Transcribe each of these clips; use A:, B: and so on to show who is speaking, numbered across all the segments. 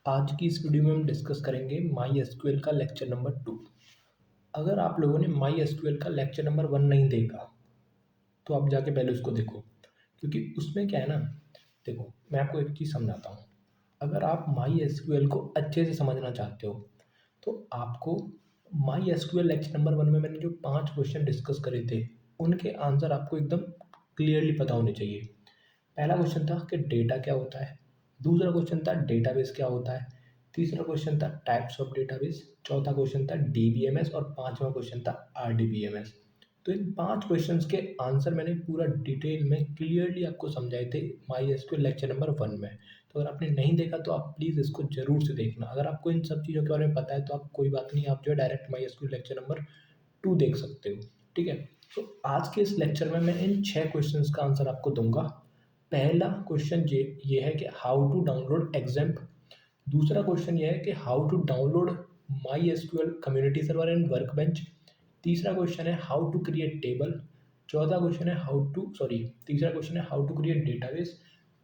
A: आज की इस वीडियो में हम डिस्कस करेंगे माई एसक्यूएल का लेक्चर नंबर 2। अगर आप लोगों ने माई एसक्यूएल का लेक्चर नंबर 1 नहीं देखा तो आप जाके पहले उसको देखो, क्योंकि उसमें क्या है ना, देखो मैं आपको एक चीज़ समझाता हूँ। अगर आप माई एसक्यूएल को अच्छे से समझना चाहते हो तो आपको माई एसक्यूएल लेक्चर नंबर 1 में मैंने जो 5 क्वेश्चन डिस्कस करे थे उनके आंसर आपको एकदम क्लियरली पता होने चाहिए। पहला क्वेश्चन था कि डेटा क्या होता है, दूसरा क्वेश्चन था डेटाबेस क्या होता है, तीसरा क्वेश्चन था टाइप्स ऑफ डेटाबेस, चौथा क्वेश्चन था डीबीएमएस और पांचवा क्वेश्चन था आरडीबीएमएस। तो इन 5 क्वेश्चंस के आंसर मैंने पूरा डिटेल में क्लियरली आपको समझाए थे माई एसक्यूएल लेक्चर नंबर 1 में। तो अगर आपने नहीं देखा तो आप प्लीज़ इसको ज़रूर से देखना। अगर आपको इन सब चीज़ों के बारे में पता है तो आप कोई बात नहीं, आप जो है direct my SQL lecture number 2 देख सकते हो। ठीक है, तो आज के इस लेक्चर में मैं इन 6 क्वेश्चंस का आंसर आपको दूंगा। पहला क्वेश्चन ये है कि हाउ टू डाउनलोड एग्जाम्प। दूसरा क्वेश्चन ये है कि how to download MySQL community server and workbench. तीसरा क्वेश्चन है हाउ टू क्रिएट टेबल। चौथा क्वेश्चन है तीसरा क्वेश्चन है हाउ टू क्रिएट डेटाबेस।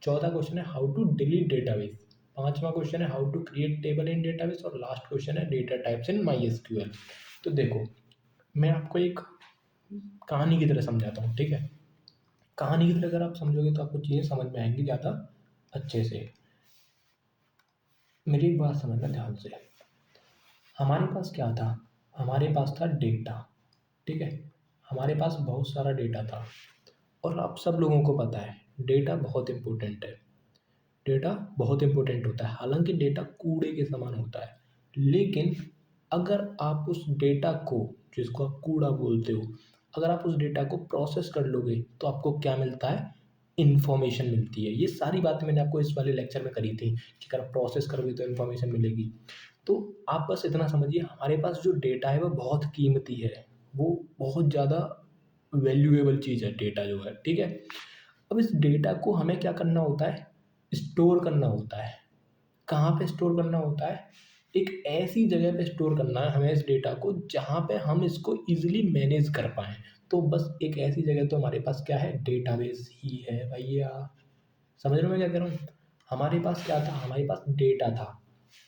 A: चौथा क्वेश्चन है हाउ टू डिलीट डेटाबेस। पांचवा क्वेश्चन है how to create table in database और लास्ट क्वेश्चन है data types in MySQL. तो देखो, मैं आपको एक कहानी की तरह समझाता हूँ। ठीक है, कहानी की तरह अगर आप समझोगे तो आपको चीज़ें समझ में आएंगी ज़्यादा अच्छे से। मेरी एक बात समझना ध्यान से। हमारे पास क्या था? हमारे पास था डेटा। ठीक है, हमारे पास बहुत सारा डेटा था और आप सब लोगों को पता है डेटा बहुत इम्पोर्टेंट है। डेटा बहुत इम्पोर्टेंट होता है, हालांकि डेटा कूड़े के समान होता है। लेकिन अगर आप उस डेटा को, जिसको आप कूड़ा बोलते हो, अगर आप उस डेटा को प्रोसेस कर लोगे तो आपको क्या मिलता है? इन्फॉर्मेशन मिलती है। ये सारी बातें मैंने आपको इस वाले लेक्चर में करी थी कि अगर आप प्रोसेस करोगे तो इन्फॉर्मेशन मिलेगी। तो आप बस इतना समझिए, हमारे पास जो डेटा है वो बहुत कीमती है, वो बहुत ज़्यादा वैल्यूएबल चीज़ है डेटा जो है। ठीक है, अब इस डेटा को हमें क्या करना होता है? स्टोर करना होता है। कहाँ पे स्टोर करना होता है? एक ऐसी जगह पे स्टोर करना है हमें इस डेटा को जहाँ पे हम इसको ईज़िली मैनेज कर पाएँ। तो बस एक ऐसी जगह तो हमारे पास क्या है? डेटाबेस ही है भैया। समझ रहे हो मैं क्या कह रहा हूँ? हमारे पास क्या था? हमारे पास डेटा था।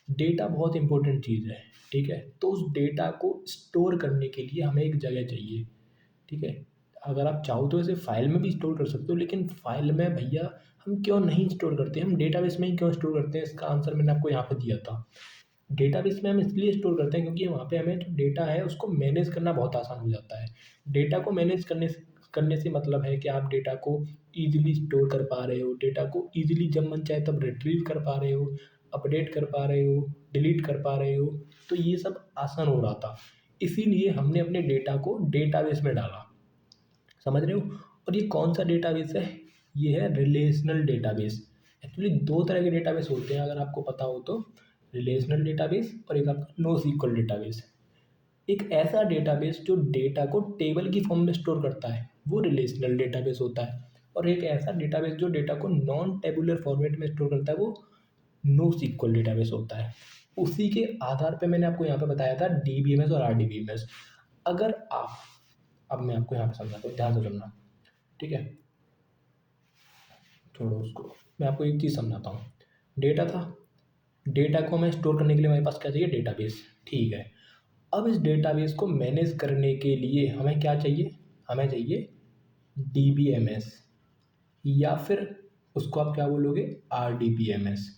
A: डेटा बहुत इंपॉर्टेंट चीज़ है। ठीक है, तो उस डेटा को स्टोर करने के लिए हमें एक जगह चाहिए। ठीक है, अगर आप चाहो तो इसे फाइल में भी स्टोर कर सकते हो, लेकिन फाइल में भैया हम क्यों नहीं स्टोर करते, हम डेटाबेस में ही क्यों स्टोर करते हैं? इसका आंसर मैंने आपको यहाँ पे दिया था। डेटाबेस में हम इसलिए स्टोर करते हैं क्योंकि वहाँ पे हमें जो डेटा है उसको मैनेज करना बहुत आसान हो जाता है। डेटा को मैनेज करने से मतलब है कि आप डेटा को ईज़िली स्टोर कर पा रहे हो, डेटा को ईज़िली जब मन चाहे तब रिट्रीव कर पा रहे हो, अपडेट कर पा रहे हो, डिलीट कर पा रहे हो। तो ये सब आसान हो रहा था। इसीलिए हमने अपने डेटा को डेटाबेस में डाला। समझ रहे हो? और ये कौन सा डेटाबेस है? ये है रिलेशनल डेटाबेस। एक्चुअली 2 तरह के डेटाबेस होते हैं अगर आपको पता हो तो, रिलेशनल डेटाबेस और एक आपका नोएसक्यूएल डेटाबेस। एक ऐसा डेटाबेस जो डेटा को टेबल की फॉर्म में स्टोर करता है वो रिलेशनल डेटाबेस होता है, और एक ऐसा डेटाबेस जो डेटा को नॉन टेबुलर फॉर्मेट में स्टोर करता है वो नोएसक्यूएल डेटाबेस होता है। उसी के आधार पे मैंने आपको यहाँ पे बताया था डीबीएमएस और आरडीबीएमएस। अगर आप, अब मैं आपको यहाँ पे समझाता हूँ, ध्यान से सुनना। ठीक है, छोड़ो उसको, मैं आपको एक चीज़ समझाता हूँ। डेटा था, डेटा को हमें स्टोर करने के लिए हमारे पास क्या चाहिए? डेटाबेस। ठीक है, अब इस डेटाबेस को मैनेज करने के लिए हमें क्या चाहिए? हमें चाहिए डीबीएमएस, या फिर उसको आप क्या बोलोगे? आरडीबीएमएस।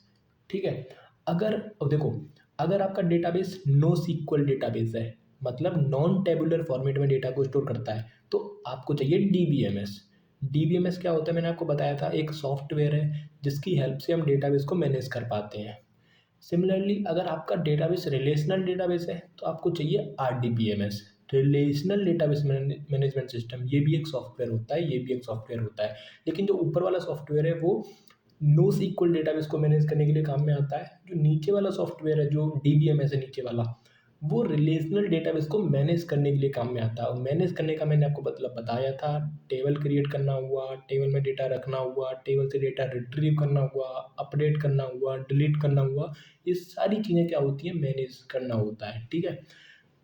A: ठीक है, अगर, अब देखो, अगर आपका डेटाबेस नो सीक्वल डेटाबेस है, मतलब नॉन टेबुलर फॉर्मेट में डेटा को स्टोर करता है, तो आपको चाहिए डीबीएमएस। डीबीएमएस क्या होता है? मैंने आपको बताया था, एक सॉफ्टवेयर है जिसकी हेल्प से हम डेटाबेस को मैनेज कर पाते हैं। सिमिलरली अगर आपका डेटाबेस रिलेशनल डेटाबेस है तो आपको चाहिए RDBMS, relational database management system. ये भी एक सॉफ्टवेयर होता है, ये भी एक सॉफ्टवेयर होता है, लेकिन जो ऊपर वाला सॉफ्टवेयर है वो नो सीक्वल डेटाबेस को मैनेज करने के लिए काम में आता है। जो नीचे वाला सॉफ्टवेयर है, जो डीबीएमएस है नीचे वाला, वो रिलेशनल डेटाबेस को मैनेज करने के लिए काम में आता है। और मैनेज करने का मैंने आपको मतलब बताया था, टेबल क्रिएट करना हुआ, टेबल में डेटा रखना हुआ, टेबल से डेटा रिट्रीव करना हुआ, अपडेट करना हुआ, डिलीट करना हुआ, ये सारी चीज़ें क्या होती हैं? मैनेज करना होता है। ठीक है,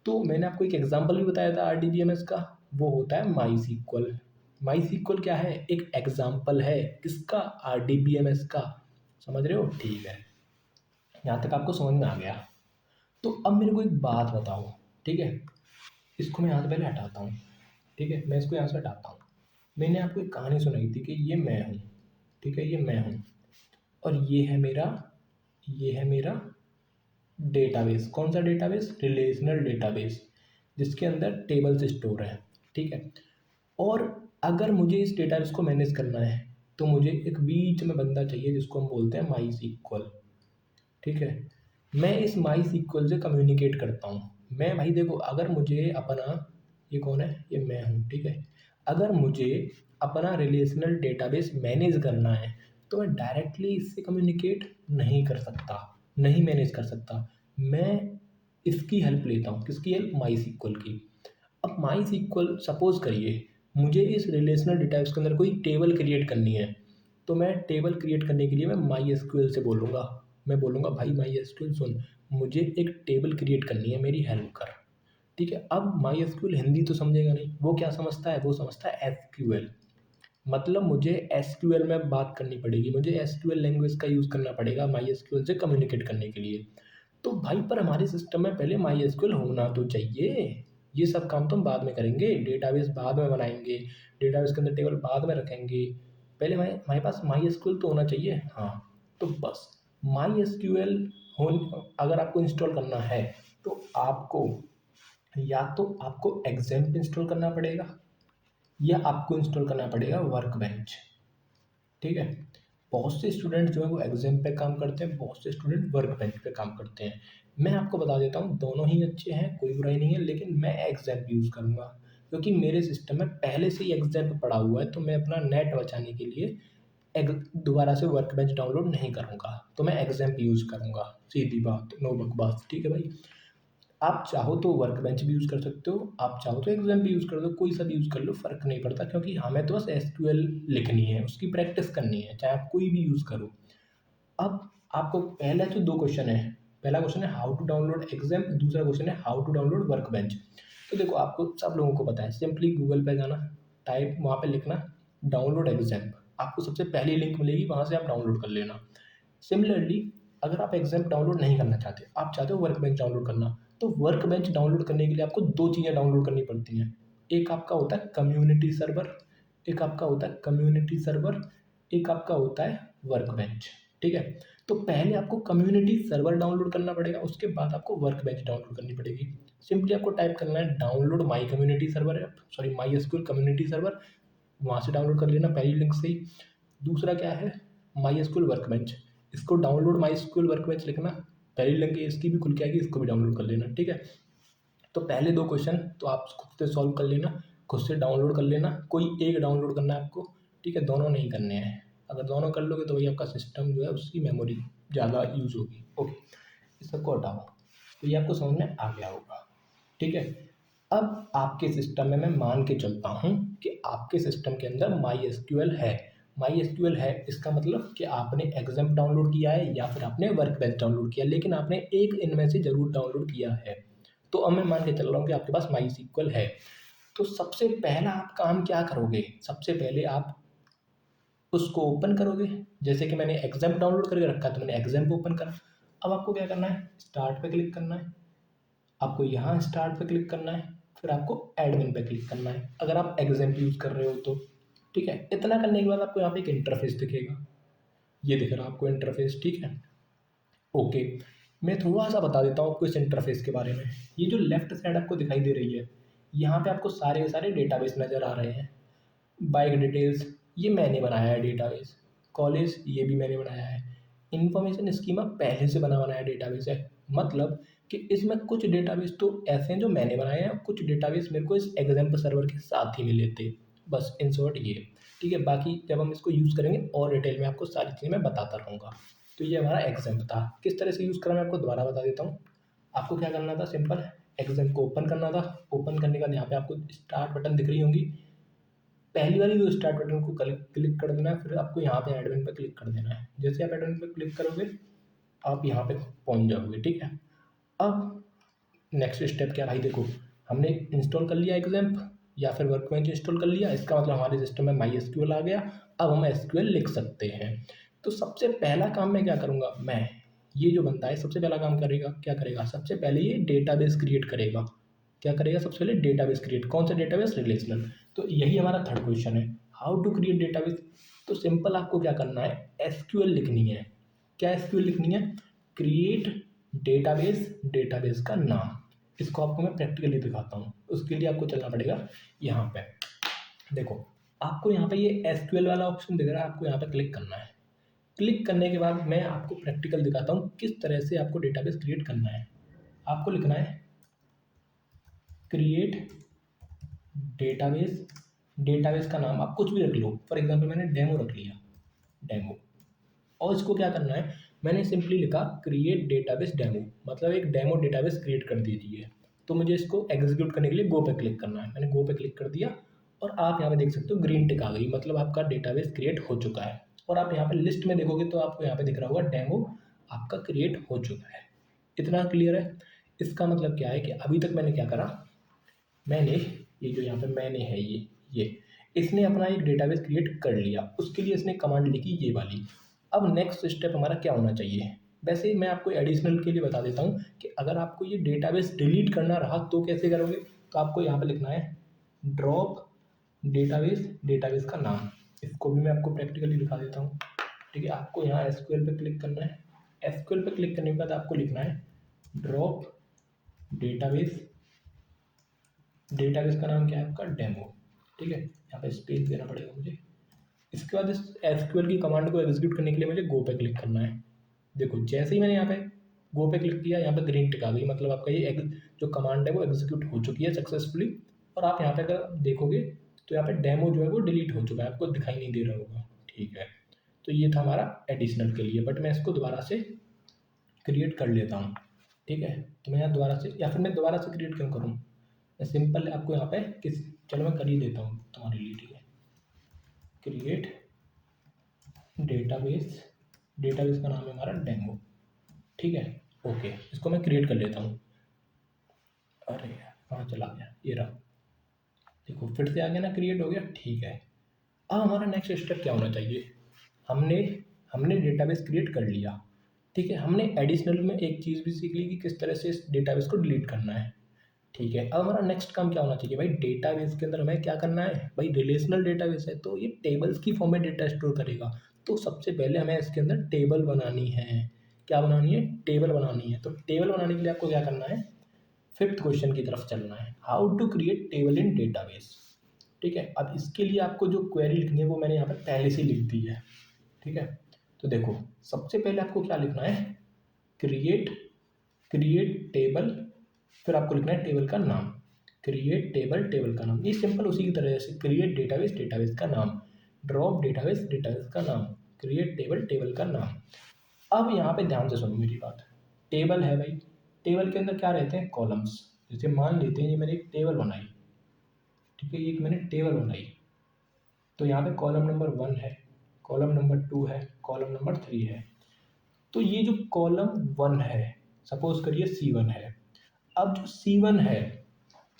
A: तो मैंने आपको एक एग्जांपल भी बताया था आरडीबीएमएस का, वो होता है माई सीक्वल। माई सीक्वल क्या है? एक एग्जांपल है किसका? आरडीबीएमएस का। समझ रहे हो? ठीक है, यहाँ तक आपको समझ में आ गया। तो अब मेरे को एक बात बताओ, ठीक है, इसको मैं यहाँ से पहले हटाता हूँ, ठीक है, मैं इसको यहाँ से हटाता हूँ। मैंने आपको एक कहानी सुनाई थी कि ये मैं हूँ, ठीक है, ये मैं हूँ, और ये है मेरा डेटाबेस। कौन सा डेटाबेस? रिलेशनल डेटाबेस, जिसके अंदर टेबल्स स्टोर है, ठीक है। और अगर मुझे इस डेटाबेस को मैनेज करना है तो मुझे एक बीच में बंदा चाहिए जिसको हम बोलते हैं माई सीक्वल, ठीक है। मैं इस माई सीक्वल से कम्युनिकेट करता हूँ। मैं भाई देखो, अगर मुझे अपना, ये कौन है? ये मैं हूँ, ठीक है। अगर मुझे अपना रिलेशनल डेटाबेस मैनेज करना है तो मैं डायरेक्टली इससे कम्युनिकेट नहीं कर सकता, नहीं मैनेज कर सकता। मैं इसकी हेल्प लेता हूँ। किसकी हेल्प? माई सीक्वल की। अब माई सीक्वल, सपोज करिए मुझे इस रिलेशनल डेटाबेस के अंदर कोई टेबल क्रिएट करनी है, तो मैं टेबल क्रिएट करने के लिए मैं माई एसक्यूएल से बोलूँगा। मैं बोलूँगा भाई माई एसक्यूएल सुन, मुझे एक टेबल क्रिएट करनी है, मेरी हेल्प कर, ठीक है। अब माई एसक्यूएल हिंदी तो समझेगा नहीं, वो क्या समझता है? वो समझता है एसक्यूएल। मतलब मुझे एसक्यूएल में बात करनी पड़ेगी, मुझे एसक्यूएल लैंग्वेज का यूज़ करना पड़ेगा माई एसक्यूएल से कम्युनिकेट करने के लिए। तो भाई पर हमारे सिस्टम में पहले माई एसक्यूएल होना तो चाहिए। ये सब काम तो हम बाद में करेंगे, डेटाबेस बाद में बनाएंगे, डेटाबेस के अंदर टेबल बाद में रखेंगे, पहले हमारे पास माई एसक्यूएल तो होना चाहिए। हाँ, तो बस माई एसक्यूएल हो, अगर आपको इंस्टॉल करना है तो आपको या तो आपको एग्जैम्प इंस्टॉल करना पड़ेगा या आपको इंस्टॉल करना पड़ेगा वर्क बेंच, ठीक है। बहुत से स्टूडेंट जो है वो एग्जाम पे काम करते हैं, बहुत से स्टूडेंट वर्क बेंच पे काम करते हैं। मैं आपको बता देता हूँ दोनों ही अच्छे हैं, कोई बुराई नहीं है, लेकिन मैं एग्जाम यूज़ करूँगा क्योंकि मेरे सिस्टम में पहले से ही एग्जाम पड़ा हुआ है। तो मैं अपना नेट बचाने के लिए दोबारा से वर्क बेंच डाउनलोड नहीं करूँगा, तो मैं एग्जाम यूज़ करूँगा। सीधी बात, नो बकवास, ठीक है भाई। आप चाहो तो वर्क बेंच भी यूज़ कर सकते हो, आप चाहो तो एग्जाम भी यूज़ कर दो, कोई सा भी यूज़ कर लो, फ़र्क नहीं पड़ता, क्योंकि हमें तो बस एसक्यूएल लिखनी है, उसकी प्रैक्टिस करनी है, चाहे आप कोई भी यूज़ करो। अब आपको पहला जो 2 क्वेश्चन है, पहला क्वेश्चन है हाउ टू डाउनलोड एग्जाम, दूसरा क्वेश्चन है how to download workbench. तो देखो, आपको सब लोगों को पता है, सिंपली गूगल पे जाना, टाइप वहाँ पे लिखना डाउनलोड एग्जाम, आपको सबसे पहली लिंक मिलेगी, वहाँ से आप डाउनलोड कर लेना। सिमिलरली, अगर आप एग्जाम डाउनलोड नहीं करना चाहते, आप चाहते हो वर्क बेंच डाउनलोड करना, तो वर्क बेंच डाउनलोड करने के लिए आपको 2 चीज़ें डाउनलोड करनी पड़ती हैं। एक आपका होता है कम्युनिटी सर्वर, एक आपका होता है कम्युनिटी सर्वर, एक आपका होता है वर्क बेंच, ठीक है। तो पहले आपको कम्युनिटी सर्वर डाउनलोड करना पड़ेगा, उसके बाद आपको वर्क बेंच डाउनलोड करनी पड़ेगी। सिंपली आपको टाइप करना है download my community server, sorry my SQL community server, वहाँ से डाउनलोड कर लेना पहली लिंक से ही। दूसरा क्या है? माई एसक्यूएल वर्क बेंच, इसको download my SQL work bench लिखना, पहली लिंक इसकी भी खुल के आएगी, इसको भी डाउनलोड कर लेना, ठीक है। तो पहले 2 क्वेश्चन तो आप खुद से सॉल्व कर लेना, खुद से डाउनलोड कर लेना, कोई एक डाउनलोड करना है आपको, ठीक है, दोनों नहीं करने हैं। अगर दोनों कर लोगे तो वही आपका सिस्टम जो है उसकी मेमोरी ज़्यादा यूज़ होगी। ओके, इस सबको हटाओ, तो ये आपको समझ में आ गया होगा, ठीक है। अब आपके सिस्टम में मैं मान के चलता हूँ कि आपके सिस्टम के अंदर माई एसक्यूएल है। माई एसक्यूएल है, इसका मतलब कि आपने एग्जाम डाउनलोड किया है या फिर आपने वर्क बेंच डाउनलोड किया, लेकिन आपने एक इनमें से ज़रूर डाउनलोड किया है। तो अब मैं मान के चल रहा हूँ कि आपके पास माई सीक्वल है। तो सबसे पहला आप काम क्या करोगे? सबसे पहले आप उसको ओपन करोगे। जैसे कि मैंने एग्जाम डाउनलोड करके रखा है तो मैंने एग्जाम को ओपन करा। अब आपको क्या करना है? स्टार्ट पे क्लिक करना है, आपको यहाँ स्टार्ट पे क्लिक करना है, फिर आपको एडमिन पे क्लिक करना है अगर आप एग्जाम यूज़ कर रहे हो तो, ठीक है। इतना करने के बाद आपको यहाँ पे एक इंटरफेस दिखेगा, ये दिख रहा है आपको इंटरफेस, ठीक है। ओके, मैं थोड़ा सा बता देता हूँ आपको इस इंटरफेस के बारे में। ये जो लेफ्ट साइड आपको दिखाई दे रही है, यहाँ पे आपको सारे के सारे डेटाबेस नज़र आ रहे हैं। बाइक डिटेल्स, ये मैंने बनाया है डेटाबेस। कॉलेज, ये भी मैंने बनाया है। इन्फॉर्मेशन स्कीमा पहले से बना बनाया डेटाबेस है। मतलब कि इसमें कुछ डेटाबेस तो ऐसे हैं जो मैंने बनाए हैं, कुछ डेटाबेस मेरे को इस एग्जाम्पल सर्वर के साथ ही मिले थे। बस इन शॉर्ट ये, ठीक है। बाकी जब हम इसको यूज़ करेंगे और डिटेल में आपको सारी चीज़ें मैं बताता रहूँगा। तो ये हमारा एग्जाम था, किस तरह से यूज़ करा मैं आपको दोबारा बता देता हूँ। आपको क्या करना था? सिंपल, एग्जाम को ओपन करना था। ओपन करने के बाद यहाँ पे आपको स्टार्ट बटन दिख रही होंगी, पहली वाली जो स्टार्ट बटन को क्लिक कर देना है, फिर आपको यहाँ पे एडमिन पे क्लिक कर देना है। जैसे आप एडमिन पे क्लिक करोगे आप यहाँ पे पहुँच जाओगे, ठीक है। अब नेक्स्ट स्टेप क्या भाई? देखो, हमने इंस्टॉल कर लिया एग्जाम्प या फिर वर्कबेंच इंस्टॉल कर लिया, इसका मतलब हमारे सिस्टम में माई एसक्यूएल आ गया। अब हम एसक्यूएल लिख सकते हैं। तो सबसे पहला काम मैं क्या करूँगा? मैं ये जो बंदा है सबसे पहला काम करेगा, क्या करेगा, सबसे पहले ये डेटाबेस क्रिएट करेगा। क्या करेगा, सबसे पहले डेटाबेस क्रिएट। कौन सा डेटाबेस, रिलेशनल। तो यही हमारा थर्ड क्वेश्चन है, हाउ टू क्रिएट डेटाबेस। तो सिंपल आपको क्या करना है, एसक्यूएल लिखनी है। क्या एसक्यूएल लिखनी है, क्रिएट डेटाबेस, डेटाबेस का नाम। इसको आपको मैं प्रैक्टिकली दिखाता हूँ। उसके लिए आपको चलना पड़ेगा यहाँ पे। देखो आपको यहाँ पे ये एसक्यूएल वाला ऑप्शन दिख रहा है, आपको यहाँ पे क्लिक करना है। क्लिक करने के बाद मैं आपको प्रैक्टिकल दिखाता हूँ किस तरह से आपको डेटाबेस क्रिएट करना है। आपको लिखना है क्रिएट डेटाबेस, डेटाबेस का नाम आप कुछ भी रख लो। फॉर एग्जांपल मैंने डेमो रख लिया, डेमो। और इसको क्या करना है, मैंने सिंपली लिखा क्रिएट डेटाबेस डेमो, मतलब एक डेमो डेटाबेस क्रिएट कर दीजिए। तो मुझे इसको एग्जीक्यूट करने के लिए गो पे क्लिक करना है। मैंने गो पे क्लिक कर दिया और आप यहाँ पे देख सकते हो ग्रीन टिक आ गई, मतलब आपका डेटाबेस क्रिएट हो चुका है। और आप यहाँ पे लिस्ट में देखोगे तो आपको यहाँ पे दिख रहा होगा डेमो आपका क्रिएट हो चुका है। इतना क्लियर है। इसका मतलब क्या है कि अभी तक मैंने क्या करा, मैंने ये जो यहाँ पे मैंने है ये इसने अपना एक डेटाबेस क्रिएट कर लिया। उसके लिए इसने कमांड लिखी ये वाली। अब नेक्स्ट स्टेप हमारा क्या होना चाहिए, वैसे ही मैं आपको एडिशनल के लिए बता देता हूँ कि अगर आपको ये डेटाबेस डिलीट करना रहा तो कैसे करोगे। तो आपको यहाँ पे लिखना है ड्रॉप डेटाबेस, डेटाबेस का नाम। इसको भी मैं आपको प्रैक्टिकली दिखा देता हूँ। ठीक है, आपको यहाँ एसक्यूएल पे क्लिक करना है। एसक्यूएल पे क्लिक करने के बाद आपको लिखना है ड्रॉप डेटाबेस, डेटाबेस का नाम क्या है आपका, डेमो। ठीक है, यहाँ पे स्पेस देना पड़ेगा मुझे। इसके बाद इस एसक्यूएल की कमांड को एग्जीक्यूट करने के लिए मुझे गो पे क्लिक करना है। देखो जैसे ही मैंने यहाँ पे गो पे क्लिक किया, यहाँ पे ग्रीन टिक आ गई, मतलब आपका ये जो कमांड है वो एग्जीक्यूट हो चुकी है सक्सेसफुली। और आप यहाँ पे अगर देखोगे तो यहाँ पे डेमो जो है वो डिलीट हो चुका है, आपको दिखाई नहीं दे रहा होगा। ठीक है, तो ये था हमारा एडिशनल के लिए, बट मैं इसको दोबारा से क्रिएट कर लेता हूँ। ठीक है, तो मैं यहाँ दोबारा से, या फिर मैं दोबारा से क्रिएट क्यों करूँ, मैं सिंपल आपको यहाँ पे चलो मैं कर ही देता हूँ तुम्हारे लिए। ठीक है, क्रिएट डेटाबेस, डेटाबेस का नाम है हमारा डेमो। ठीक है, ओके, इसको मैं क्रिएट कर लेता हूँ। अरे यार कहाँ चला गया, ये रहा। देखो फिर से आ गया ना, क्रिएट हो गया। ठीक है, अब हमारा नेक्स्ट स्टेप क्या होना चाहिए, हमने हमने डेटाबेस क्रिएट कर लिया। ठीक है, हमने एडिशनल में एक चीज़ भी सीख ली कि किस तरह से इस डेटाबेस को डिलीट करना है। ठीक है, अब हमारा नेक्स्ट काम क्या होना चाहिए भाई, डेटाबेस के अंदर हमें क्या करना है भाई, रिलेशनल डेटाबेस है तो ये टेबल्स की फॉर्म में डेटा स्टोर करेगा। तो सबसे पहले हमें इसके अंदर टेबल बनानी है। क्या बनानी है, टेबल बनानी है। तो टेबल बनाने के लिए आपको क्या करना है, फिफ्थ क्वेश्चन की तरफ चलना है, how to create table in database. ठीक है, अब इसके लिए आपको जो क्वेरी लिखनी है वो मैंने यहाँ पर पहले से लिख दी है। ठीक है, तो देखो सबसे पहले आपको क्या लिखना है, क्रिएट, क्रिएट टेबल, फिर आपको लिखना है टेबल का नाम। क्रिएट टेबल, टेबल का नाम, ये सिंपल उसी की तरह से क्रिएट डेटाबेस, डेटाबेस का नाम, ड्रॉप डेटाबेस, डेटाबेस का नाम, क्रिएट टेबल, टेबल का नाम। अब यहाँ पे ध्यान से सुनो मेरी बात। टेबल है भाई, टेबल के अंदर क्या रहते हैं, कॉलम्स। जैसे मान लेते हैं ये मैंने एक टेबल बनाई। ठीक है, ये एक मैंने टेबल बनाई, तो यहाँ पे कॉलम नंबर 1 है, कॉलम नंबर 2 है, कॉलम नंबर 3 है। तो ये जो कॉलम 1 है, सपोज करिए C1 है। अब जो C1 है,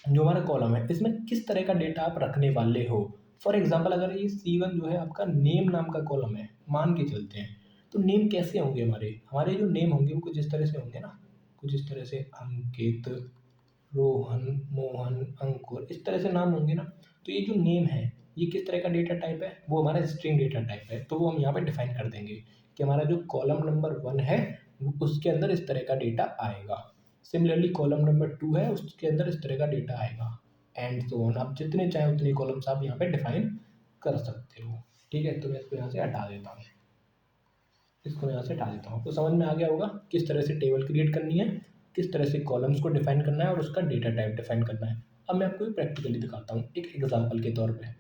A: जो हमारा कॉलम है, इसमें किस तरह का डेटा आप रखने वाले हो। फॉर एग्जांपल अगर ये C1 जो है आपका नेम नाम का कॉलम है, मान के चलते हैं, तो नेम कैसे होंगे हमारे, हमारे जो नेम होंगे वो कुछ इस तरह से होंगे ना, कुछ इस तरह से, अंकित, रोहन, मोहन, अंकुर, इस तरह से नाम होंगे ना। तो ये जो नेम है ये किस तरह का डेटा टाइप है, वो हमारा स्ट्रिंग डेटा टाइप है। तो वो हम यहाँ पे डिफाइन कर देंगे कि हमारा जो कॉलम नंबर 1 है उसके अंदर इस तरह का डेटा आएगा। सिमिलरली कॉलम नंबर 2 है, उसके अंदर इस तरह का डेटा आएगा, एंड सो ऑन। आप जितने चाहें उतने कॉलम्स आप यहाँ पे डिफाइन कर सकते हो। ठीक है, तो मैं इसको यहाँ से हटा देता हूँ, इसको यहाँ से हटा देता हूँ। तो समझ में आ गया होगा किस तरह से टेबल क्रिएट करनी है, किस तरह से कॉलम्स को डिफाइन करना है और उसका डेटा टाइप डिफाइन करना है। अब मैं आपको प्रैक्टिकली दिखाता हूँ एक एग्जाम्पल के तौर पे।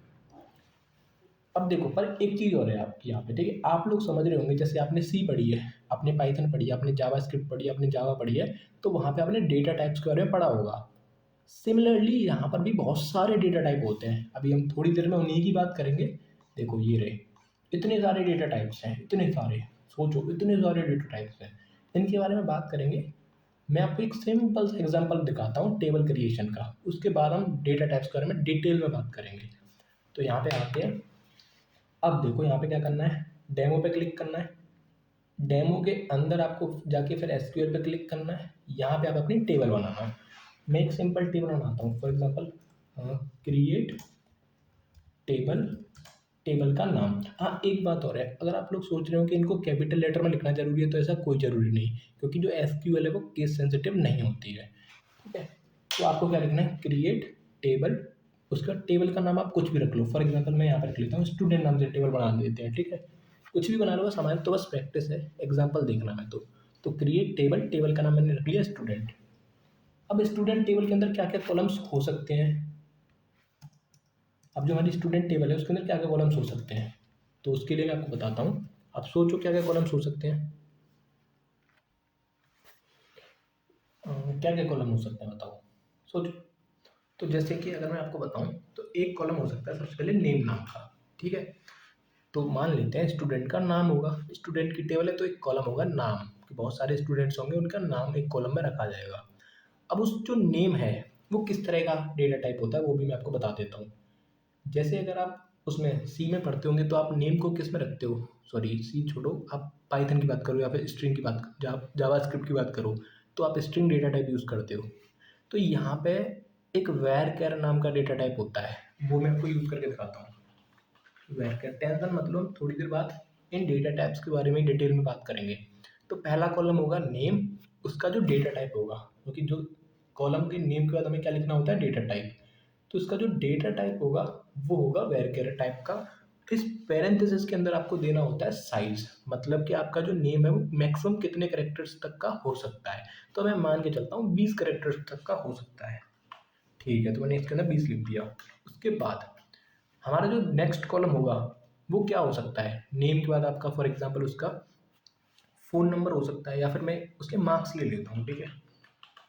A: अब देखो, पर एक चीज़ और है आपकी यहाँ पे। ठीक है, आप लोग समझ रहे होंगे, जैसे आपने सी पढ़ी है, आपने पाइथन पढ़ी है, आपने जावा स्क्रिप्ट पढ़ी है, आपने जावा पढ़ी है, तो वहाँ पे आपने डेटा टाइप्स के बारे में पढ़ा होगा। सिमिलरली यहाँ पर भी बहुत सारे डेटा टाइप होते हैं, अभी हम थोड़ी देर में उन्हीं की बात करेंगे। देखो ये रहे, इतने सारे डेटा टाइप्स हैं, इतने सारे, सोचो इतने सारे डेटा टाइप्स हैं, इनके बारे में बात करेंगे। मैं आपको एक सिंपल सा एग्जांपल दिखाता हूँ टेबल क्रिएशन का, उसके बाद हम डेटा टाइप्स के बारे में डिटेल में बात करेंगे। तो यहाँ पे आते हैं। अब देखो यहाँ पे क्या करना है, डेमो पे क्लिक करना है। डेमो के अंदर आपको जाके फिर एसक्यूएल पे क्लिक करना है, यहाँ पे आप अपनी टेबल बनाना है। मैं एक सिंपल टेबल बनाता हूँ, for example create table, table का नाम। हाँ, एक बात और है, अगर आप लोग सोच रहे हो कि इनको कैपिटल लेटर में लिखना ज़रूरी है, तो ऐसा कोई ज़रूरी नहीं, क्योंकि जो एसक्यूएल है वो केस सेंसिटिव नहीं होती है। ठीक है, तो आपको क्या लिखना है, क्रिएट टेबल, उसका टेबल का नाम आप कुछ भी रख लो। फॉर एग्जांपल मैं यहाँ पर लिख लेता हूँ स्टूडेंट नाम से टेबल बना देते हैं। ठीक है, कुछ भी बना लो, बस हमारे तो बस प्रैक्टिस है, एग्जाम्पल देखना है तो क्रिएट टेबल, टेबल का नाम मैंने रख लिया स्टूडेंट। अब स्टूडेंट टेबल के अंदर क्या क्या कॉलम्स हो सकते हैं, अब जो हमारी स्टूडेंट टेबल है उसके अंदर क्या क्या कॉलम्स हो सकते हैं, तो उसके लिए मैं आपको बताता हूँ। आप सोचो क्या क्या कॉलम्स हो सकते हैं, क्या क्या कॉलम हो सकते हैं बताओ, सोचो। तो जैसे कि अगर मैं आपको बताऊं, तो एक कॉलम हो सकता है सबसे पहले नेम नाम का। ठीक है, तो मान लेते हैं स्टूडेंट का नाम होगा, स्टूडेंट की टेबल है तो एक कॉलम होगा नाम, कि बहुत सारे स्टूडेंट्स होंगे उनका नाम एक कॉलम में रखा जाएगा। अब उस जो नेम है वो किस तरह का डेटा टाइप होता है वो भी मैं आपको बता देता हूँ। जैसे अगर आप उसमें सी में पढ़ते होंगे तो आप नेम को किस में रखते हो, सॉरी सी छोड़ो, आप पाइथन की बात करो या फिर स्ट्रिंग की बात, जावा स्क्रिप्ट की बात करो, तो आप स्ट्रिंग डेटा टाइप यूज़ करते हो। तो यहाँ पे एक वैरचर नाम का डेटा टाइप होता है, वो मैं आपको यूज़ करके दिखाता हूँ। वैरचर, टेंशन मतलब हम थोड़ी देर बाद इन डेटा टाइप्स के बारे में डिटेल में बात करेंगे। तो पहला कॉलम होगा नेम, उसका जो डेटा टाइप होगा, क्योंकि जो कॉलम के नेम के बाद हमें क्या लिखना होता है, डेटा टाइप, तो इसका जो डेटा टाइप होगा वो होगा वैरचर टाइप का। इस पैरेंथेसिस के अंदर आपको देना होता है साइज, मतलब कि आपका जो नेम है वो मैक्सिमम कितने करेक्टर्स तक का हो सकता है। तो मैं मान के चलता हूँ 20 करेक्टर्स तक का हो सकता है। ठीक है, तो मैंने इसके अंदर 20 लिख दिया। उसके बाद हमारा जो नेक्स्ट कॉलम होगा वो क्या हो सकता है, नेम के बाद आपका फॉर एग्जांपल उसका फ़ोन नंबर हो सकता है, या फिर मैं उसके मार्क्स ले लेता हूँ। ठीक है,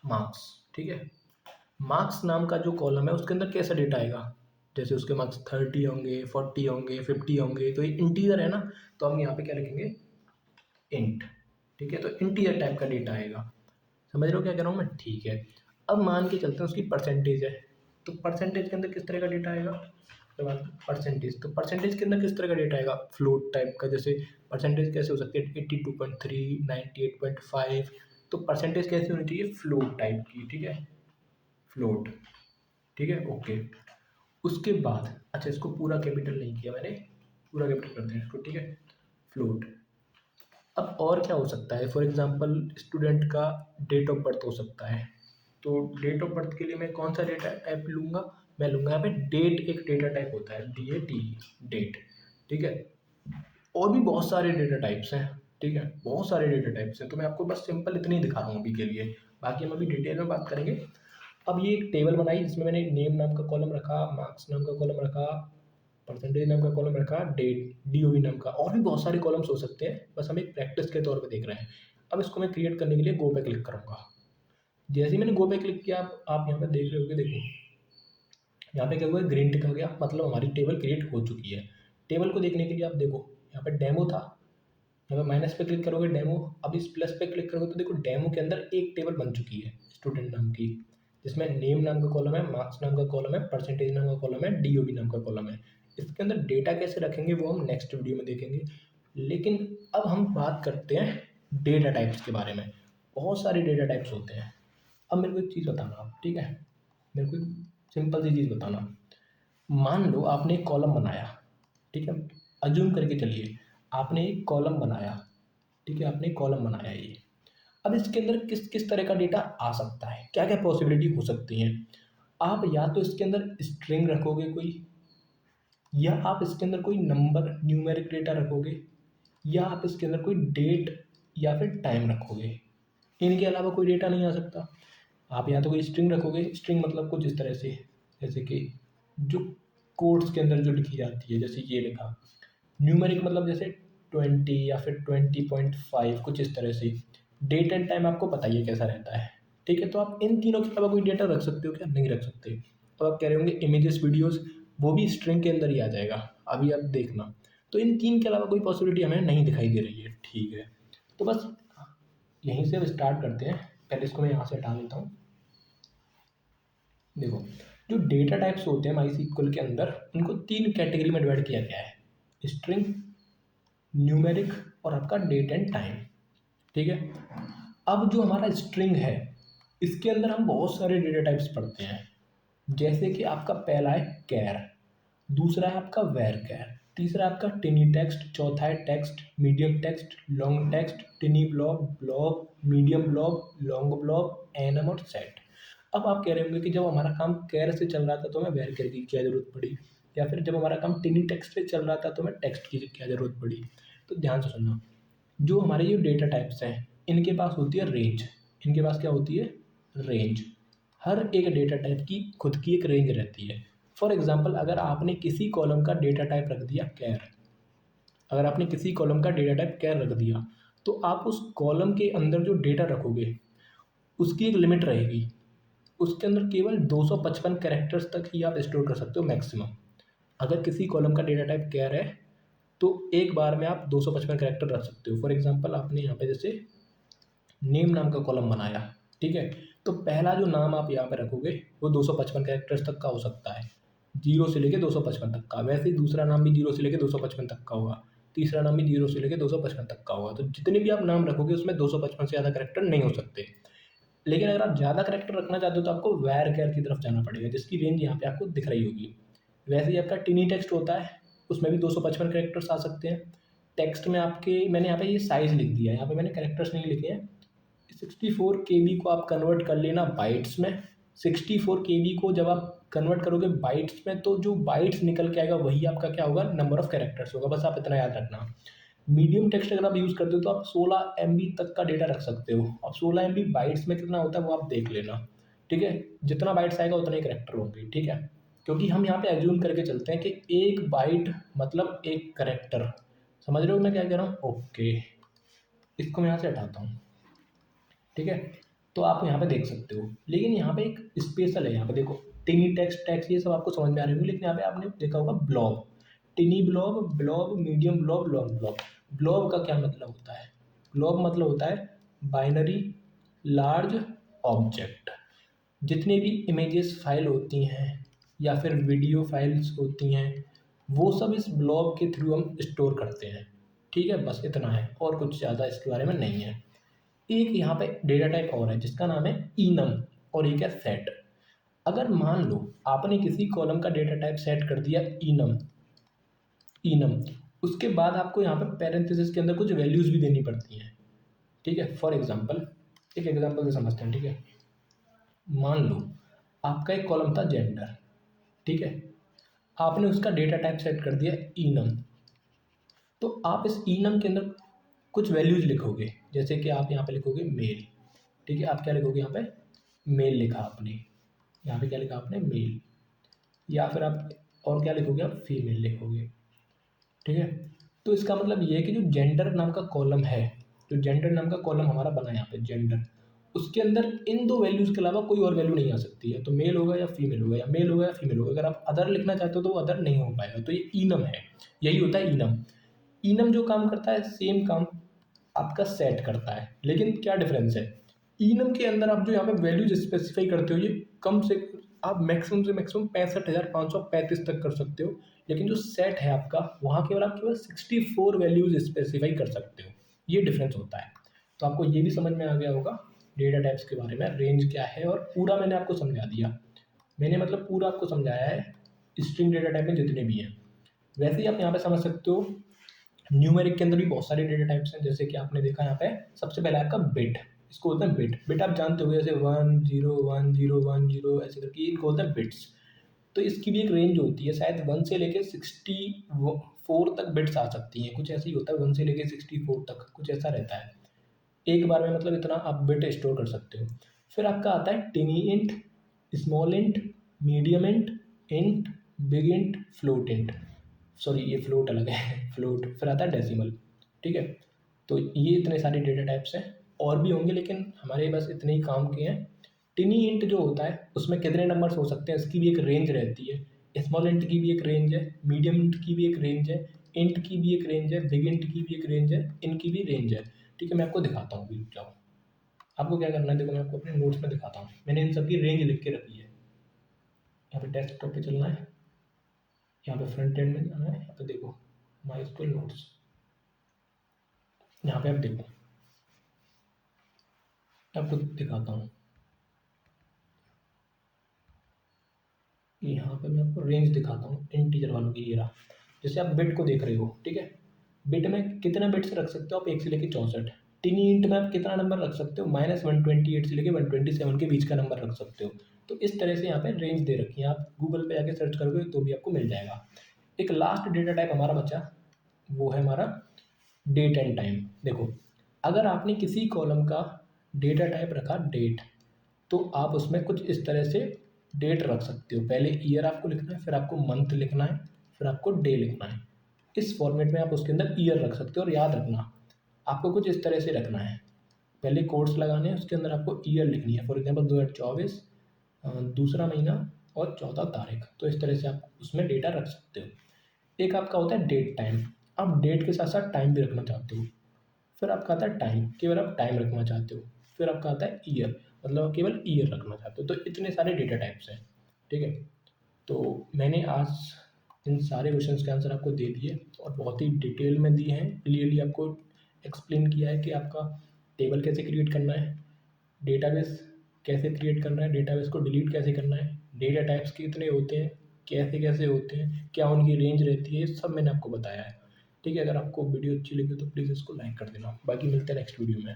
A: मार्क्स, ठीक है, मार्क्स नाम का जो कॉलम है उसके अंदर कैसा डेटा आएगा, जैसे उसके मार्क्स 30 होंगे, 40 होंगे, 50 होंगे, तो ये इंटीजर है ना, तो हम यहाँ पे क्या लिखेंगे, इंट। ठीक है, तो इंटीजर टाइप का डेटा आएगा। समझ रहे हो क्या कह रहा हूँ मैं, ठीक है। अब मान के चलते हैं उसकी परसेंटेज है, तो परसेंटेज के अंदर किस तरह का डेटा आएगा, तो परसेंटेज, तो परसेंटेज के अंदर किस तरह का डेटा आएगा, फ्लोट टाइप का। जैसे परसेंटेज कैसे हो सकती है, 82.3, 98.5, तो परसेंटेज कैसे होनी चाहिए, फ्लोट टाइप की। ठीक है, फ्लोट, ठीक है, ओके। उसके बाद अच्छा, इसको पूरा कैपिटल नहीं किया मैंने, पूरा कैपिटल कर दिया इसको। ठीक है, फ्लोट। अब और क्या हो सकता है, फॉर एग्जांपल स्टूडेंट का डेट ऑफ बर्थ हो सकता है, तो डेट ऑफ बर्थ के लिए मैं कौन सा डेटा टाइप लूँगा, मैं लूँगा यहाँ पे डेट, एक डेटा टाइप होता है, DAT, डेट। ठीक है, और भी बहुत सारे डेटा टाइप्स हैं। ठीक है, बहुत सारे डेटा टाइप्स हैं, तो मैं आपको बस सिंपल इतने ही दिखा रहा हूँ अभी के लिए, बाकी हम अभी डिटेल में बात करेंगे। अब ये एक टेबल बनाई जिसमें मैंने नेम नाम का कॉलम रखा, मार्क्स नाम का कॉलम रखा, परसेंटेज नाम का कॉलम रखा, डेट, DOB नाम का, और भी बहुत सारे कॉलम्स हो सकते हैं, बस हम एक प्रैक्टिस के तौर पे देख रहे हैं। अब इसको मैं क्रिएट करने के लिए गो पे क्लिक करूँगा। जैसे ही मैंने गो पे क्लिक किया, आप यहाँ पे देख रहे होगे, देखो यहाँ पे क्या हुआ, ग्रीन टिक हो गया, मतलब हमारी टेबल क्रिएट हो चुकी है। टेबल को देखने के लिए आप देखो, यहाँ पे डेमो था, यहाँ पे माइनस पे क्लिक करोगे डेमो, अब इस प्लस पे क्लिक करोगे तो देखो डेमो के अंदर एक टेबल बन चुकी है स्टूडेंट नाम की, जिसमें नेम नाम का कॉलम है, मार्क्स नाम का कॉलम है, परसेंटेज नाम का कॉलम है, DOB नाम का कॉलम है। इसके अंदर डेटा कैसे रखेंगे वो हम नेक्स्ट वीडियो में देखेंगे, लेकिन अब हम बात करते हैं डेटा टाइप्स के बारे में। बहुत सारे डेटा टाइप्स होते हैं। अब मेरे को एक चीज़ बताना आप, ठीक है, मेरे को सिंपल सी चीज़ बताना। मान लो आपने एक कॉलम बनाया, ठीक है, अज्यूम करके चलिए आपने एक कॉलम बनाया, ठीक है, आपने एक कॉलम बनाया ये। अब इसके अंदर किस किस तरह का डेटा आ सकता है, क्या क्या पॉसिबिलिटी हो सकती हैं। आप या तो इसके अंदर स्ट्रिंग रखोगे कोई, या आप इसके अंदर कोई नंबर न्यूमेरिक डेटा रखोगे, या आप इसके अंदर कोई डेट या फिर टाइम रखोगे। इनके अलावा कोई डेटा नहीं आ सकता। आप या तो कोई स्ट्रिंग रखोगे, स्ट्रिंग मतलब कुछ इस तरह से, जैसे कि जो कोड्स के अंदर जो लिखी जाती है, जैसे ये लिखा। न्यूमेरिक मतलब जैसे 20 या फिर 20.5, कुछ इस तरह से। डेट एंड टाइम आपको पता ही है कैसा रहता है। ठीक है, तो आप इन तीनों के अलावा कोई डेटा रख सकते हो क्या, नहीं रख सकते। तो आप कह रहे होंगे इमेजेस वीडियोस, वो भी स्ट्रिंग के अंदर ही आ जाएगा, अभी आप देखना। तो इन तीन के अलावा कोई पॉसिबिलिटी हमें नहीं दिखाई दे रही है। ठीक है, तो बस यहीं से अब स्टार्ट करते हैं। पहले इसको मैं यहाँ से हटा लेता हूँ। देखो, जो डेटा टाइप्स होते हैं MySQL के अंदर, उनको तीन कैटेगरी में डिवाइड किया गया है, स्ट्रिंग, न्यूमेरिक और आपका डेट एंड टाइम। ठीक है। अब जो हमारा स्ट्रिंग है, इसके अंदर हम बहुत सारे डेटा टाइप्स पढ़ते हैं। जैसे कि आपका पहला है कैर, दूसरा है आपका वेर कैर, तीसरा है आपका टिनी टेक्स्ट, चौथा है text, medium text, long text, टिनी block, block, medium block, long block, annum और सेट। अब आप कह रहे होंगे कि जब हमारा काम कैर से चल रहा था तो हमें वेर कैर की क्या ज़रूरत पड़ी, या फिर जब हमारा काम टिनी टेक्स्ट से चल रहा था तो हमें टेक्स्ट की क्या ज़रूरत पड़ी। तो ध्यान से सुनना, जो हमारे ये डेटा टाइप्स हैं, इनके पास होती है रेंज। इनके पास क्या होती है? रेंज। हर एक डेटा टाइप की खुद की एक रेंज रहती है। फॉर एग्जांपल, अगर आपने किसी कॉलम का डेटा टाइप रख दिया कैर, अगर आपने किसी कॉलम का डेटा टाइप कैर रख दिया, तो आप उस कॉलम के अंदर जो डेटा रखोगे उसकी एक लिमिट रहेगी। उसके अंदर केवल 255 कैरेक्टर्स तक ही आप स्टोर कर सकते हो मैक्सिमम। अगर किसी कॉलम का डेटा टाइप कैर है तो एक बार में आप 255 कैरेक्टर रख सकते हो। फॉर एग्जांपल, आपने यहाँ पे जैसे नेम नाम का कॉलम बनाया, ठीक है, तो पहला जो नाम आप यहाँ पे रखोगे वो 255 कैरेक्टर्स तक का हो सकता है, 0 से लेके 255 तक का। वैसे ही दूसरा नाम भी 0 से लेके 255 तक का होगा, तीसरा नाम भी 0 से लेके 255 तक का होगा। तो जितने भी आप नाम रखोगे उसमें 255 से ज़्यादा कैरेक्टर नहीं हो सकते। लेकिन अगर आप ज़्यादा कैरेक्टर रखना चाहते हो तो आपको वैर कैर की तरफ जाना पड़ेगा, जिसकी रेंज यहाँ पे आपको दिख रही होगी। वैसे ही आपका टिनी टेक्स्ट होता है, उसमें भी 255 कैरेक्टर्स आ सकते हैं। टेक्स्ट में आपके, मैंने यहाँ पे ये साइज़ लिख दिया है, यहाँ पे मैंने कैरेक्टर्स नहीं लिखे हैं। 64 KB को आप कन्वर्ट कर लेना बाइट्स में। 64 KB को जब आप कन्वर्ट करोगे बाइट्स में, तो जो बाइट्स निकल के आएगा वही आपका क्या होगा? नंबर ऑफ कैरेक्टर्स होगा। बस आप इतना याद रखना। मीडियम टेक्स्ट अगर आप यूज़ करते हो तो आप 16 MB तक का डेटा रख सकते हो। अब 16 MB बाइट्स में कितना होता है वो आप देख लेना। ठीक है, जितना बाइट्स आएगा उतने ही कैरेक्टर होंगे। ठीक है, क्योंकि हम यहाँ पे एज्यूम करके चलते हैं कि एक बाइट मतलब एक कैरेक्टर। समझ रहे हो मैं क्या कह रहा हूँ? ओके, इसको मैं यहाँ से हटाता हूँ। ठीक है, तो आप यहाँ पे देख सकते हो। लेकिन यहाँ पे एक स्पेशल है, यहाँ पे देखो, टिनी टेक्स्ट, टैक्स, ये सब आपको समझ में आ रही होगी। लेकिन यहाँ पे आपने देखा होगा blob, टिनी blob, blob, medium blob, long blob. Blob का क्या मतलब होता है? ब्लॉब मतलब होता है बाइनरी लार्ज ऑब्जेक्ट। जितनी भी इमेजेस फाइल होती हैं या फिर वीडियो फाइल्स होती हैं, वो सब इस ब्लॉब के थ्रू हम स्टोर करते हैं। ठीक है, बस इतना है, और कुछ ज़्यादा इसके बारे में नहीं है। एक यहाँ पे डेटा टाइप और है जिसका नाम है इनम, और एक है सेट। अगर मान लो आपने किसी कॉलम का डेटा टाइप सेट कर दिया इनम, इनम, उसके बाद आपको यहाँ पे पैरेंथेसिस के अंदर कुछ वैल्यूज भी देनी पड़ती हैं। ठीक है, फॉर एग्जांपल, एक एग्जांपल से समझते हैं। ठीक है, मान लो आपका एक कॉलम था जेंडर, ठीक है, आपने उसका डेटा टाइप सेट कर दिया इनम, तो आप इस इनम के अंदर कुछ वैल्यूज लिखोगे। जैसे कि आप यहाँ पे लिखोगे मेल। ठीक है, आप क्या लिखोगे? यहाँ पे मेल लिखा आपने, यहाँ पे क्या लिखा आपने? मेल। या फिर आप और क्या लिखोगे? आप फीमेल लिखोगे। ठीक है, तो इसका मतलब ये है कि जो जेंडर नाम का कॉलम है, जो जेंडर नाम का कॉलम हमारा बना है यहाँ पे जेंडर, उसके अंदर इन दो वैल्यूज़ के अलावा कोई और वैल्यू नहीं आ सकती है। तो मेल होगा या फीमेल होगा, या मेल होगा या फीमेल होगा। अगर आप अदर लिखना चाहते हो तो वो अदर नहीं हो पाएगा। तो ये इनम है, यही होता है इनम। इनम जो काम करता है सेम काम आपका सेट करता है, लेकिन क्या डिफरेंस है? इनम के अंदर आप जो यहाँ पे वैल्यूज स्पेसिफाई करते हो, ये कम से आप मैक्सिमम से मैक्सिमम 65,535 तक कर सकते हो। लेकिन जो सेट है आपका, वहाँ केवल आप केवल 64 वैल्यूज स्पेसिफाई कर सकते हो। ये डिफरेंस होता है। तो आपको ये भी समझ में आ गया होगा डेटा टाइप्स के बारे में, रेंज क्या है, और पूरा मैंने आपको समझा दिया। मैंने मतलब पूरा आपको समझाया है स्ट्रिंग डेटा टाइप में जितने भी हैं। वैसे ही आप यहाँ पे समझ सकते हो न्यूमेरिक के अंदर भी बहुत सारे डेटा टाइप्स हैं। जैसे कि आपने देखा यहाँ पे सबसे पहले आपका बिट, इसको बोलते हैं बिट। बिट आप जानते हो, जैसे 1 0 1 0 1 0 ऐसे करके इनको बोलते हैं बिट्स। तो इसकी भी एक रेंज होती है, शायद 1 से लेके 64 तक बिट्स आ सकती हैं, कुछ ऐसे ही होता है। 1 से लेके 64 तक कुछ ऐसा रहता है। एक बार में मतलब इतना आप बिट स्टोर कर सकते हो। फिर आपका आता है टिनी int, small int, medium int, int, big int, float int. Sorry, ये फ्लोट अलग है फ्लोट। फिर आता है डेसिमल। ठीक है, तो ये इतने सारे डेटा टाइप्स हैं, और भी होंगे लेकिन हमारे बस इतने ही काम के हैं। टिनी इंट जो होता है उसमें कितने नंबर्स हो सकते हैं, इसकी भी एक रेंज रहती है। स्मॉल इंट की भी एक रेंज है, मीडियम इंट की भी एक रेंज है, इंट की भी एक रेंज है, बिग इंट की भी एक रेंज है, इनकी भी रेंज है। ठीक है, मैं आपको दिखाता हूँ, रुक जाओ। आपको क्या करना है, देखो मैं आपको अपने नोट्स में दिखाता हूँ। मैंने इन सबकी रेंज लिख के रखी है। यहाँ पे डेस्कटॉप पे चलना है, यहाँ पे फ्रंट एंड में जाना है, यहाँ पे देखो माई स्कूल नोट्स। यहाँ पे आप देखो, मैं आपको दिखाता हूँ कि यहाँ पे मैं आपको रेंज दिखाता हूँ इंटीजर वालों की। ये रहा, जैसे आप बिट को देख रहे हो, ठीक है। बिट में कितना बिट्स रख सकते हो आप, 1 से लेके 64। टिनी इंट में आप कितना नंबर रख सकते हो, -128 से लेके 127 के बीच का नंबर रख सकते हो। तो इस तरह से यहाँ पे रेंज दे रखी है, आप गूगल पे जाके सर्च करोगे तो भी आपको मिल जाएगा। एक लास्ट डेटा टाइप हमारा बचा, वो है हमारा डेट एंड टाइम। देखो, अगर आपने किसी कॉलम का डेटा टाइप रखा डेट, तो आप उसमें कुछ इस तरह से डेट रख सकते हो। पहले ईयर आपको लिखना है, फिर आपको मंथ लिखना है, फिर आपको डे लिखना है। इस फॉर्मेट में आप उसके अंदर ईयर रख सकते हो। और याद रखना, आपको कुछ इस तरह से रखना है, पहले कोट्स लगाने हैं, उसके अंदर आपको ईयर लिखनी है। फॉर एग्जांपल 2024, दूसरा महीना और 14 तारीख। तो इस तरह से आप उसमें डेटा रख सकते हो। एक आपका होता है डेट टाइम, आप डेट के साथ साथ टाइम भी रखना चाहते हो। फिर आपका आता है टाइम, केवल आप टाइम रखना चाहते हो। फिर आपका आता है ईयर, मतलब आप केवल ईयर रखना चाहते हो। तो इतने सारे डेटा टाइप्स हैं, ठीक है। तो मैंने आज इन सारे क्वेश्चंस के आंसर आपको दे दिए और बहुत ही डिटेल में दिए हैं, क्लियरली आपको एक्सप्लेन किया है कि आपका टेबल कैसे क्रिएट करना है, डेटाबेस कैसे क्रिएट करना है, डेटाबेस को डिलीट कैसे करना है, डेटा टाइप्स कितने होते हैं, कैसे कैसे होते हैं, क्या उनकी रेंज रहती है, ये सब मैंने आपको बताया है। ठीक है, अगर आपको वीडियो अच्छी लगी तो प्लीज़ इसको लाइक कर देना। बाकी मिलते हैं नेक्स्ट वीडियो में।